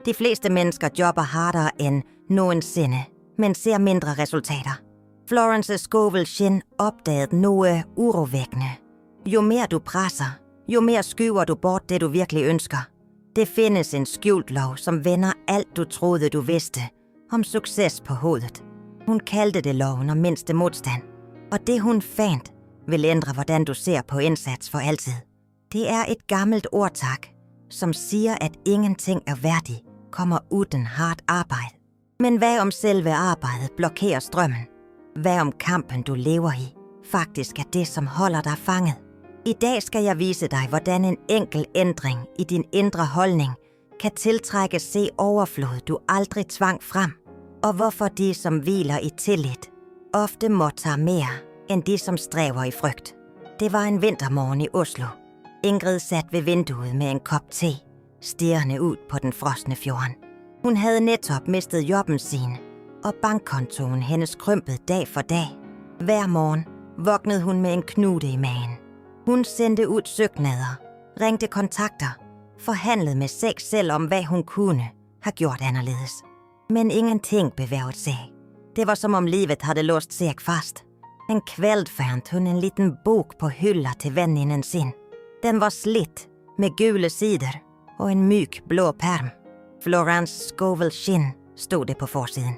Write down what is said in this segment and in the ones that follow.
De fleste mennesker jobber hardere end nogensinde, men ser mindre resultater. Florence Scovel Shinn opdagede noget urovækkende. Jo mere du presser, jo mere skyver du bort det, du virkelig ønsker. Det findes en skjult lov, som vender alt, du troede, du vidste om succes på hovedet. Hun kaldte det loven om mindste modstand. Og det, hun fandt, vil ændre, hvordan du ser på indsats for altid. Det er et gammelt ordtak, som siger, at ingenting er værdig kommer uden hardt arbejde. Men hvad om selve arbejdet blokerer strømmen? Hvad om kampen, du lever i, faktisk er det, som holder dig fanget? I dag skal jeg vise dig, hvordan en enkel ændring i din indre holdning kan tiltrække se overflod, du aldrig tvang frem, og hvorfor de, som hviler i tillid, ofte modtager mere end de, som stræver i frygt. Det var en vintermorgen i Oslo. Ingrid sat ved vinduet med en kop te, stirrende ud på den frosne fjorden. Hun havde netop mistet jobben sin, og bankkontoen hendes krympede dag for dag. Hver morgen vågnede hun med en knude i magen. Hun sendte ud søgnader, ringte kontakter, forhandlede med sig selv om, hvad hun kunne have gjort anderledes. Men ingenting bevægede sig. Det var som om livet havde låst sig fast. En kveld fandt hun en liten bog på hylder til veninden sin. Den var slidt med gule sider og en myk blå perm. Florence Scovel Shinn stod det på forsiden.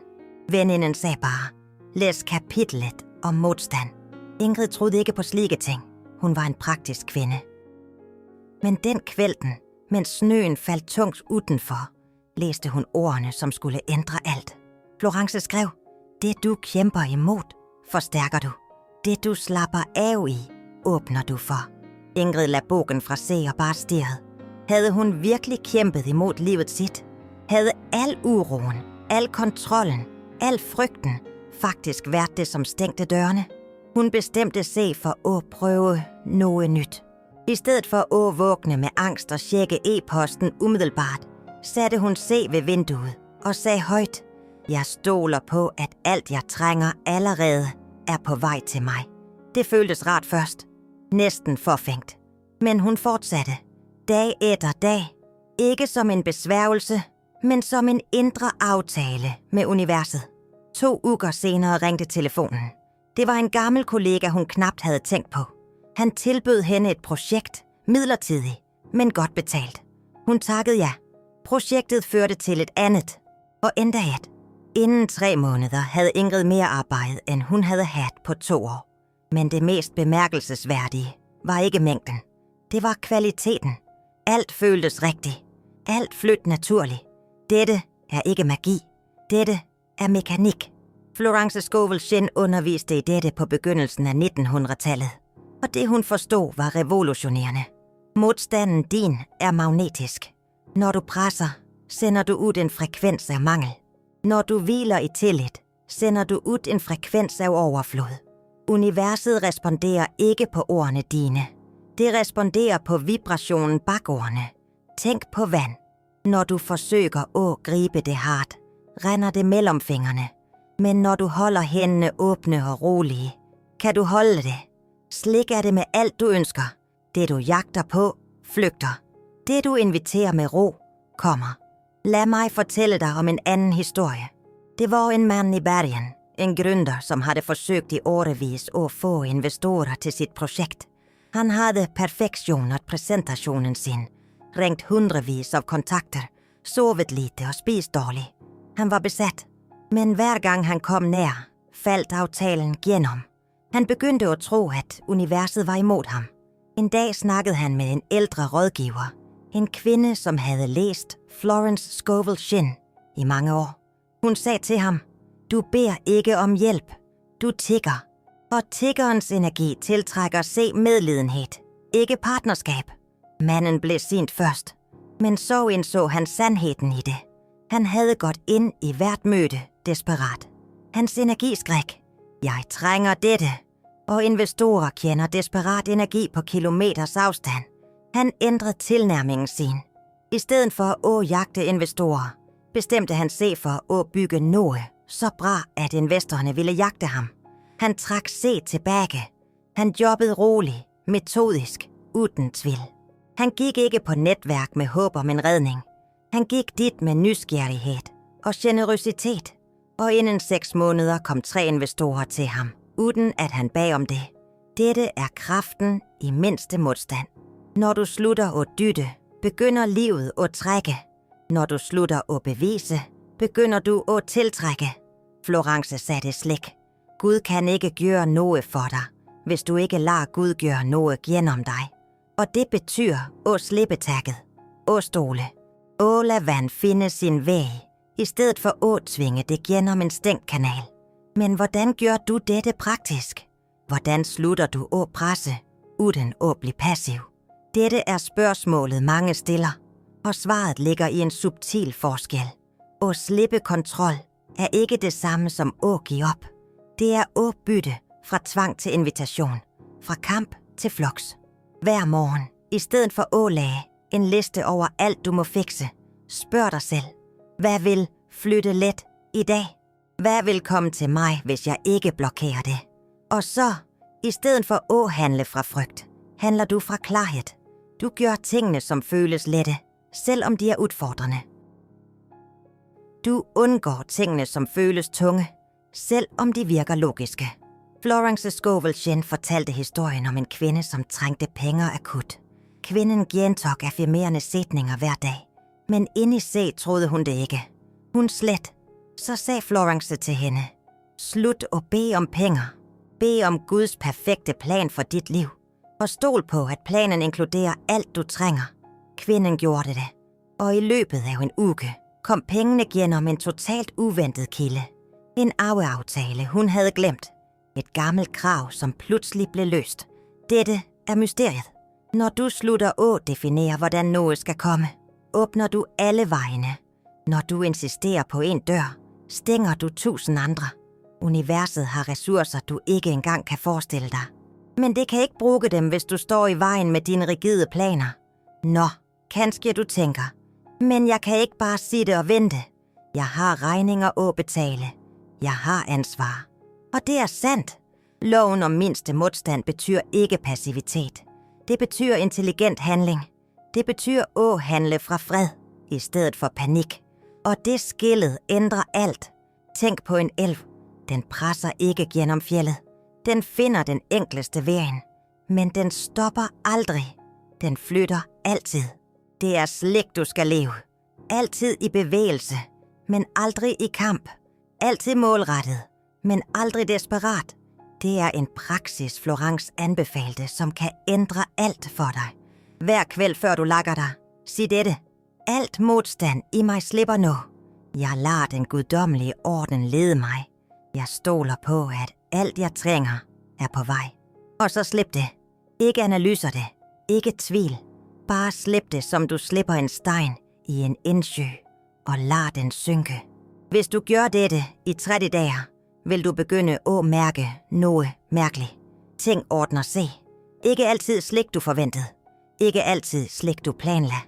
Veninden sagde bare, læs kapitlet om modstand. Ingrid troede ikke på slike ting. Hun var en praktisk kvinde. Men den kvelden, mens snøen faldt tungt udenfor, læste hun ordene, som skulle ændre alt. Florence skrev, det du kæmper imod, forstærker du. Det du slapper af i, åbner du for. Ingrid lagde bogen fra sig og bare stirrede. Havde hun virkelig kæmpet imod livet sit? Havde al uroen, al kontrollen, al frygten faktisk været det, som stængte dørene? Hun bestemte sig for at prøve noget nyt. I stedet for at vågne med angst og tjekke e-posten umiddelbart, satte hun sig ved vinduet og sagde højt, jeg stoler på, at alt jeg trænger allerede er på vej til mig. Det føltes rart først. Næsten forfængt. Men hun fortsatte. Dag efter dag. Ikke som en besværgelse, men som en indre aftale med universet. 2 uger senere ringte telefonen. Det var en gammel kollega, hun knapt havde tænkt på. Han tilbød hende et projekt, midlertidigt, men godt betalt. Hun takkede ja. Projektet førte til et andet, og endda et. Inden 3 måneder havde Ingrid mere arbejde, end hun havde haft på 2 år. Men det mest bemærkelsesværdige var ikke mængden. Det var kvaliteten. Alt føltes rigtigt. Alt flød naturligt. Dette er ikke magi. Dette er mekanik. Florence Scovel Shinn underviste i dette på begyndelsen af 1900-tallet. Og det hun forstod var revolutionerende. Modstanden din er magnetisk. Når du presser, sender du ud en frekvens af mangel. Når du hviler i tillid, sender du ud en frekvens af overflod. Universet responderer ikke på ordene dine. Det responderer på vibrationen bag ordene. Tænk på vand. Når du forsøger at gribe det hardt, render det mellem fingrene. Men når du holder hændene åbne og rolige, kan du holde det. Slik er det med alt du ønsker. Det du jagter på, flygter. Det du inviterer med ro, kommer. Lad mig fortælle dig om en anden historie. Det var en mand i Bergen, en gründer, som havde forsøgt i årevis at få investorer til sit projekt. Han havde perfektioneret præsentationen sin, ringt hundredvis af kontakter, sovet lite og spist dårligt. Han var besat, men hver gang han kom nær, faldt aftalen gennem. Han begyndte at tro, at universet var imod ham. En dag snakkede han med en ældre rådgiver, en kvinde, som havde læst Florence Scovel Shinn i mange år. Hun sagde til ham, du beder ikke om hjælp, du tigger. Og tiggerens energi tiltrækker se medlidenhed, ikke partnerskab. Manden blev sint først, men så indså han sandheden i det. Han havde gået ind i hvert møde desperat. Hans energi skreg, jeg trænger dette, og investorer kender desperat energi på kilometers afstand. Han ændrede tilnærmingen sin. I stedet for at jagte investorer, bestemte han sig for at bygge noget så bra, at investorerne ville jagte ham. Han trak sig tilbage. Han jobbede roligt, metodisk, uden tvivl. Han gik ikke på netværk med håb om en redning. Han gik dit med nysgerrighed og generøsitet, og inden 6 måneder kom 3 investorer til ham, uden at han bad om det. Dette er kraften i mindste modstand. Når du slutter at dytte, begynder livet at trække. Når du slutter at bevise, begynder du at tiltrække. Florence sagde slik. Gud kan ikke gøre noget for dig, hvis du ikke lader Gud gøre noget gennem dig. Og det betyder at slippe taget, at stole, at lade vand finde sin vej, i stedet for at tvinge det gennem en stængt kanal. Men hvordan gør du dette praktisk? Hvordan slutter du at presse, uden at blive passiv? Dette er spørgsmålet mange stiller, og svaret ligger i en subtil forskel. At slippe kontrol er ikke det samme som at give op. Det er at bytte fra tvang til invitation, fra kamp til flux. Hver morgen, i stedet for at lage en liste over alt du må fikse, spørg dig selv, hvad vil flytte let i dag? Hvad vil komme til mig, hvis jeg ikke blokerer det? Og så, i stedet for at handle fra frygt, handler du fra klarhed. Du gør tingene, som føles lette, selvom de er udfordrende. Du undgår tingene, som føles tunge, selv om de virker logiske. Florence Scovel Shinn fortalte historien om en kvinde, som trængte penge akut. Kvinden gentog affirmerende sætninger hver dag, men inde i sig troede hun det ikke. Hun slet. Så sagde Florence til hende, slut at bede om penge. Bed om Guds perfekte plan for dit liv, og stol på, at planen inkluderer alt du trænger. Kvinden gjorde det, og i løbet af en uge kom pengene gennem en totalt uventet kilde. En arveaftale, hun havde glemt. Et gammelt krav, som pludselig blev løst. Dette er mysteriet. Når du slutter at definere, hvordan noget skal komme, åbner du alle vejene. Når du insisterer på en dør, stænger du 1000 andre. Universet har ressourcer, du ikke engang kan forestille dig. Men det kan ikke bruge dem, hvis du står i vejen med dine rigide planer. Nå, kanskje du tænker, men jeg kan ikke bare sidde og vente. Jeg har regninger at betale. Jeg har ansvar. Og det er sandt. Loven om mindste modstand betyder ikke passivitet. Det betyder intelligent handling. Det betyder at handle fra fred i stedet for panik. Og det skillet ændrer alt. Tænk på en elv. Den presser ikke gennem fjeldet. Den finder den enkleste vejen. Men den stopper aldrig. Den flytter altid. Det er slik, du skal leve. Altid i bevægelse, men aldrig i kamp. Altid målrettet, men aldrig desperat. Det er en praksis, Florence anbefalte, som kan ændre alt for dig. Hver kveld før du lagger dig, sig dette. Alt modstand i mig slipper nu. Jeg lader den guddommelige orden lede mig. Jeg stoler på, at alt jeg trænger er på vej. Og så slip det. Ikke analyser det. Ikke tvivl. Bare slip det, som du slipper en sten i en indsø, og lad den synke. Hvis du gør dette i 30 dage, vil du begynde at mærke noget mærkeligt. Ting ordner sig. Ikke altid slik du forventede. Ikke altid slik du planlagde.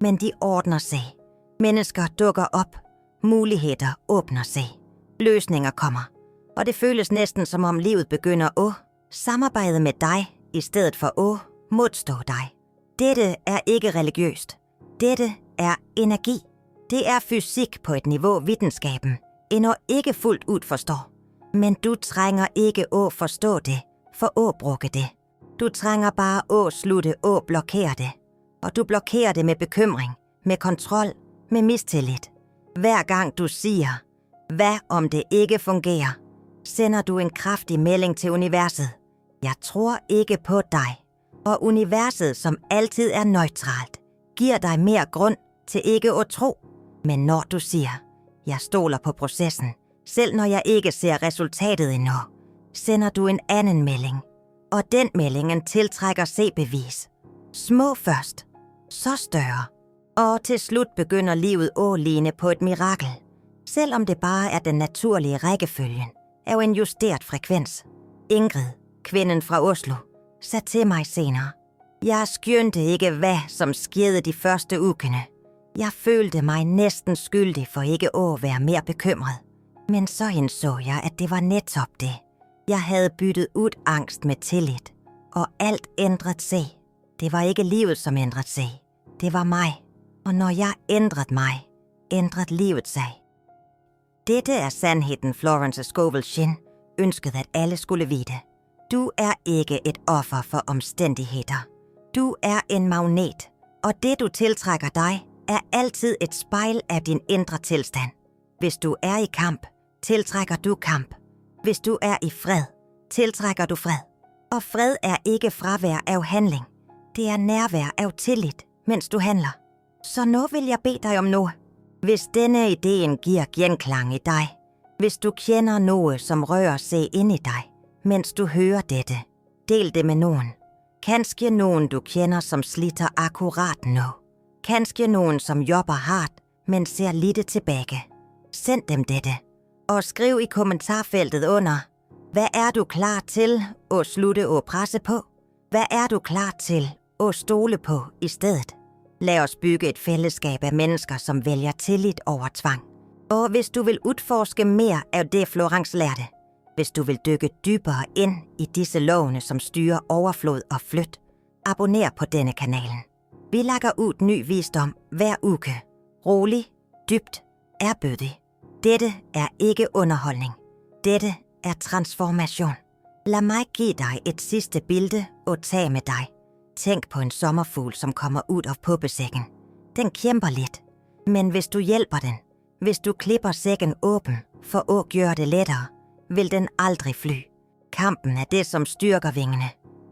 Men de ordner sig. Mennesker dukker op. Muligheder åbner sig. Løsninger kommer. Og det føles næsten som om livet begynder at samarbejde med dig, i stedet for at modstå dig. Dette er ikke religiøst. Dette er energi. Det er fysik på et niveau, videnskaben endnu ikke fuldt ud forstår. Men du trænger ikke at forstå det, for at bruge det. Du trænger bare at slutte at blokere det. Og du blokerer det med bekymring, med kontrol, med mistillid. Hver gang du siger, hvad om det ikke fungerer, sender du en kraftig melding til universet. Jeg tror ikke på dig. Og universet, som altid er neutralt, giver dig mere grund til ikke at tro. Men når du siger, jeg stoler på processen, selv når jeg ikke ser resultatet endnu, sender du en anden melding. Og den meldingen tiltrækker se-bevis. Små først, så større. Og til slut begynder livet at ligne på et mirakel. Selvom det bare er den naturlige rækkefølgen af en justeret frekvens. Ingrid, kvinden fra Oslo, sagde til mig senere. Jeg skjønte ikke, hvad som skete de første ugerne. Jeg følte mig næsten skyldig for ikke at være mere bekymret. Men så indså jeg, at det var netop det. Jeg havde byttet ud angst med tillid, og alt ændrede sig. Det var ikke livet, som ændrede sig. Det var mig. Og når jeg ændrede mig, ændrede livet sig. Dette er sandheden, Florence Scovel Shinn ønskede, at alle skulle vide. Du er ikke et offer for omstændigheder. Du er en magnet, og det du tiltrækker dig, er altid et spejl af din indre tilstand. Hvis du er i kamp, tiltrækker du kamp. Hvis du er i fred, tiltrækker du fred. Og fred er ikke fravær af handling. Det er nærvær af tillid, mens du handler. Så nu vil jeg bede dig om noget. Hvis denne ideen giver genklang i dig, hvis du kender noget, som rører sig ind i dig, mens du hører dette, del det med nogen. Kanskje nogen, du kender, som sliter akkurat nu. Kanskje nogen, som jobber hardt, men ser lidt tilbage. Send dem dette, og skriv i kommentarfeltet under, hvad er du klar til at slutte og presse på? Hvad er du klar til at stole på i stedet? Lad os bygge et fællesskab af mennesker, som vælger tillid over tvang. Og hvis du vil udforske mere af det, Florence lærte, hvis du vil dykke dybere ind i disse lovene, som styrer overflod og flyt, abonner på denne kanalen. Vi lægger ud ny visdom hver uge. Rolig, dybt, ærbødig. Dette er ikke underholdning. Dette er transformation. Lad mig give dig et sidste billede og tage med dig. Tænk på en sommerfugl, som kommer ud af puppesækken. Den kæmper lidt, men hvis du hjælper den, hvis du klipper sækken åben for at gøre det lettere, vil den aldrig fly. Kampen er det, som styrker vingene.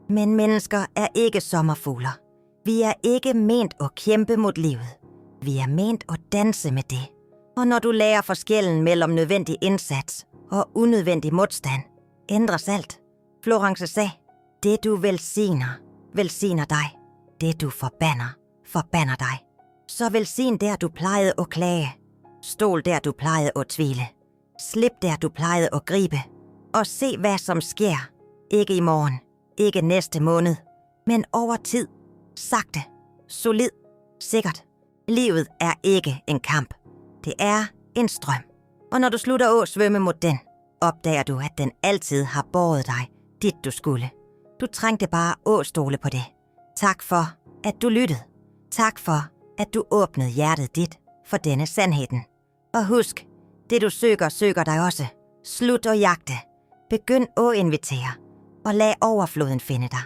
Men mennesker er ikke sommerfugler. Vi er ikke ment at kæmpe mod livet. Vi er ment at danse med det. Og når du lærer forskellen mellem nødvendig indsats og unødvendig modstand, ændres alt. Florence sagde, det du velsigner dig. Det du forbander dig. Så velsign der du plejede at klage. Stol der du plejede at tvile. Slip der du plejede at gribe. Og se hvad som sker. Ikke i morgen, ikke næste måned, men over tid. Sagte, solid, sikkert. Livet er ikke en kamp. Det er en strøm. Og når du slutter at svømme mod den, opdager du, at den altid har båret dig dit du skulle. Du trængte bare at stole på det. Tak for, at du lyttede. Tak for, at du åbnede hjertet dit for denne sandheden. Og husk, det du søger dig også. Slut at jagte. Begynd at invitere, og lad overfloden finde dig.